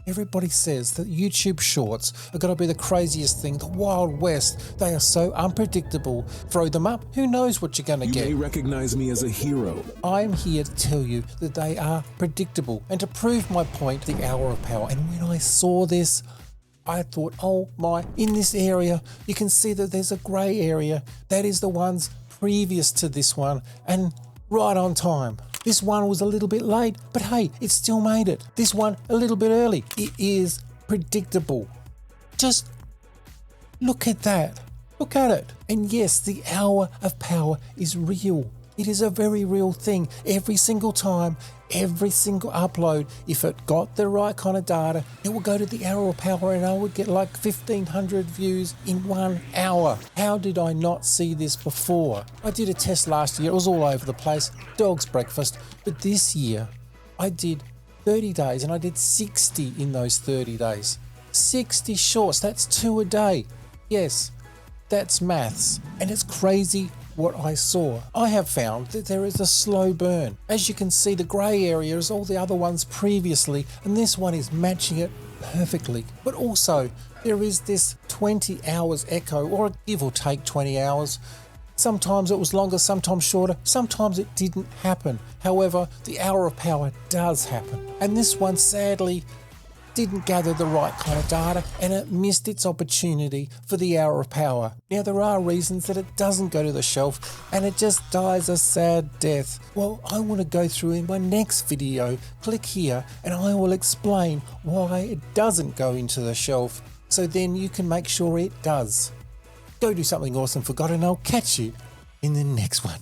Everybody says that YouTube Shorts are going to be the craziest thing, the Wild West. They are so unpredictable. Throw them up, who knows what you're going to get. You may recognize me as a hero. I'm here to tell you that they are predictable. And to prove my point, the hour of power. And when I saw this, I thought, oh my, in this area, you can see that there's a grey area. That is the ones previous to this one and right on time. This one was a little bit late, but hey, it still made it. This one a little bit early. It is predictable. Just look at that. Look at it. And yes, the hour of power is real. It is a very real thing. Every single time, every single upload, if it got the right kind of data, it will go to the hour of power and I would get like 1,500 views in 1 hour. How did I not see this before? I did a test last year. It was all over the place. Dog's breakfast. But this year, I did 30 days and I did 60 in those 30 days. 60 shorts. That's 2 a day. Yes, that's maths. And it's crazy what I saw. I have found that there is a slow burn. As you can see, the grey area is all the other ones previously, and this one is matching it perfectly. But also, there is this 20 hours echo, or give or take 20 hours. Sometimes it was longer, sometimes shorter, sometimes it didn't happen. However, the hour of power does happen. And this one, sadly, didn't gather the right kind of data and it missed its opportunity for the hour of power. Now there are reasons that it doesn't go to the shelf and it just dies a sad death. Well, I want to go through in my next video. Click here and I will explain why it doesn't go into the shelf, so then you can make sure it does. Go do something awesome for God and I'll catch you in the next one.